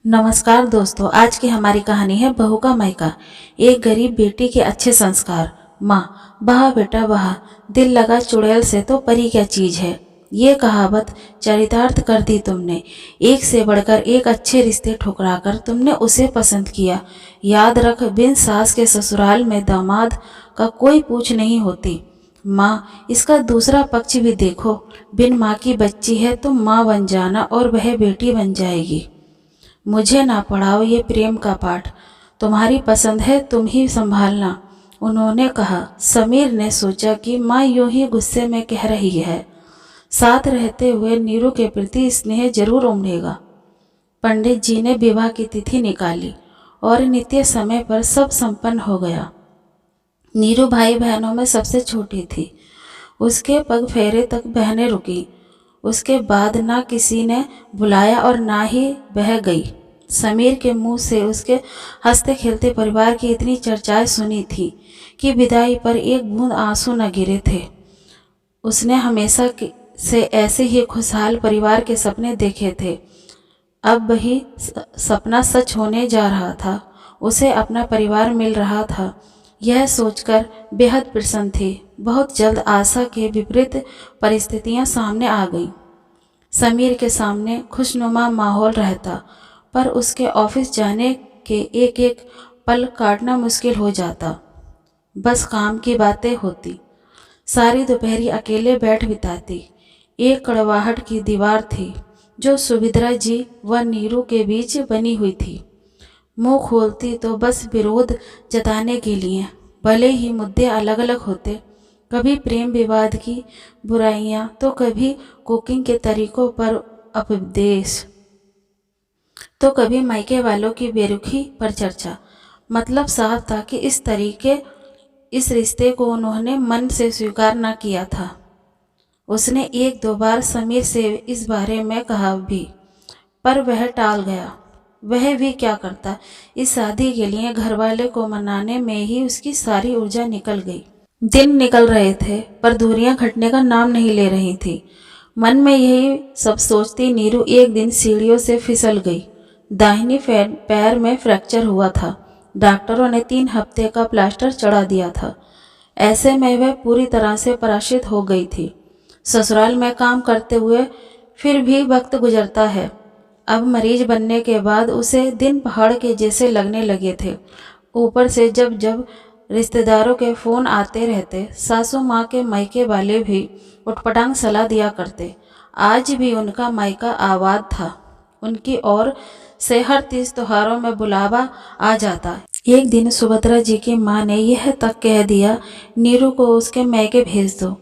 नमस्कार दोस्तों, आज की हमारी कहानी है बहू का मायका। एक गरीब बेटी के अच्छे संस्कार। माँ, बहा बेटा बहा, दिल लगा चुड़ैल से तो परी क्या चीज है। ये कहावत चरितार्थ कर दी तुमने। एक से बढ़कर एक अच्छे रिश्ते ठुकराकर तुमने उसे पसंद किया। याद रख, बिन सास के ससुराल में दामाद का कोई पूछ नहीं होती। माँ, इसका दूसरा पक्ष भी देखो। बिन माँ की बच्ची है तुम माँ बन जाना और वह बेटी बन जाएगी। मुझे ना पढ़ाओ ये प्रेम का पाठ, तुम्हारी पसंद है तुम ही संभालना, उन्होंने कहा। समीर ने सोचा कि माँ यूं ही गुस्से में कह रही है, साथ रहते हुए नीरू के प्रति स्नेह जरूर उमड़ेगा। पंडित जी ने विवाह की तिथि निकाली और नित्य समय पर सब संपन्न हो गया। नीरू भाई बहनों में सबसे छोटी थी। उसके पग फेरे तक बहनें रुकी। उसके बाद ना किसी ने बुलाया और ना ही वह गई। समीर के मुंह से उसके हंसते खेलते परिवार की इतनी चर्चाएं सुनी थी कि विदाई पर एक बूंद आंसू न गिरे थे। उसने हमेशा से ऐसे ही खुशहाल परिवार के सपने देखे थे। अब वही सपना सच होने जा रहा था। उसे अपना परिवार मिल रहा था। यह सोचकर बेहद प्रसन्न थी। बहुत जल्द आशा के विपरीत परिस्थितियां सामने आ गईं। समीर के सामने खुशनुमा माहौल रहता, पर उसके ऑफिस जाने के एक एक पल काटना मुश्किल हो जाता। बस काम की बातें होती। सारी दोपहरी अकेले बैठ बिताती। एक कड़वाहट की दीवार थी जो सुभद्रा जी व नीरू के बीच बनी हुई थी। मुंह खोलती तो बस विरोध जताने के लिए, भले ही मुद्दे अलग अलग होते। कभी प्रेम विवाद की बुराइयां तो कभी कुकिंग के तरीकों पर उपदेश, तो कभी मायके वालों की बेरुखी पर चर्चा। मतलब साफ था कि इस रिश्ते को उन्होंने मन से स्वीकार न किया था। उसने एक दो बार समीर से इस बारे में कहा भी, पर वह टाल गया। वह भी क्या करता। इस शादी के लिए घरवाले को मनाने में ही उसकी सारी ऊर्जा निकल गई। दिन निकल रहे थे पर दूरियां घटने का नाम नहीं ले रही थी। मन में यही सब सोचती नीरू एक दिन सीढ़ियों से फिसल गई। दाहिनी पैर में फ्रैक्चर हुआ था। डॉक्टरों ने 3 हफ्ते का प्लास्टर चढ़ा दिया था। ऐसे में वह पूरी तरह से पराजित हो गई थी। ससुराल में काम करते हुए फिर भी वक्त गुजरता है। अब मरीज बनने के बाद उसे दिन पहाड़ के जैसे लगने लगे थे। ऊपर से जब जब रिश्तेदारों के फ़ोन आते रहते, सासू माँ के मायके वाले भी उटपटांग सलाह दिया करते। आज भी उनका मायका आबाद था। उनकी ओर से हर तीज त्योहारों में बुलावा आ जाता। एक दिन सुभद्रा जी की माँ ने यह तक कह दिया, नीरू को उसके मायके भेज दो।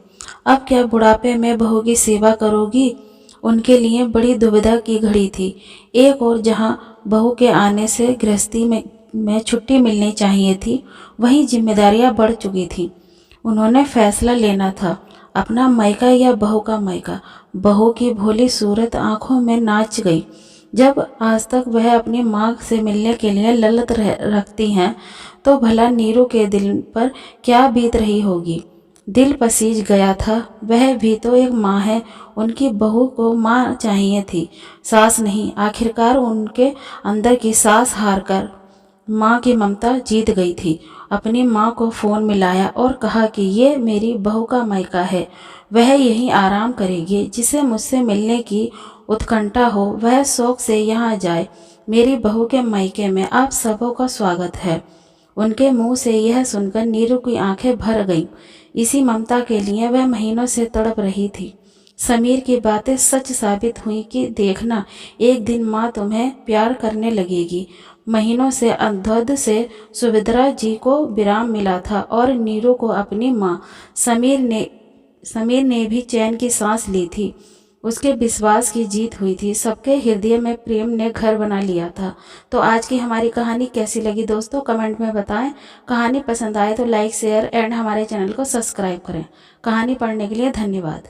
अब क्या बुढ़ापे में बहू की सेवा करोगी। उनके लिए बड़ी दुविधा की घड़ी थी। एक और जहाँ बहू के आने से गृहस्थी में छुट्टी मिलनी चाहिए थी, वहीं जिम्मेदारियां बढ़ चुकी थीं। उन्होंने फैसला लेना था, अपना मायका या बहू का मायका। बहू की भोली सूरत आंखों में नाच गई। जब आज तक वह अपनी माँ से मिलने के लिए ललत रखती हैं, तो भला नीरू के दिल पर क्या बीत रही होगी। दिल पसीज गया था। वह भी तो एक माँ है। उनकी बहू को माँ चाहिए थी, सास नहीं। आखिरकार उनके अंदर की सास हार कर माँ की ममता जीत गई थी। अपनी माँ को फ़ोन मिलाया और कहा कि ये मेरी बहू का मायका है। वह यहीं आराम करेगी। जिसे मुझसे मिलने की उत्कंठा हो वह शौक से यहाँ जाए। मेरी बहू के मायके में आप सबों का स्वागत है। उनके मुंह से यह सुनकर नीरू की आंखें भर गईं। इसी ममता के लिए वह महीनों से तड़प रही थी। समीर की बातें सच साबित हुई कि देखना, एक दिन माँ तुम्हें प्यार करने लगेगी। महीनों से अंधोध से सुभद्रा जी को विराम मिला था और नीरू को अपनी माँ। समीर ने भी चैन की सांस ली थी। उसके विश्वास की जीत हुई थी। सबके हृदय में प्रेम ने घर बना लिया था। तो आज की हमारी कहानी कैसी लगी दोस्तों, कमेंट में बताएं। कहानी पसंद आए तो लाइक शेयर एंड हमारे चैनल को सब्सक्राइब करें। कहानी पढ़ने के लिए धन्यवाद।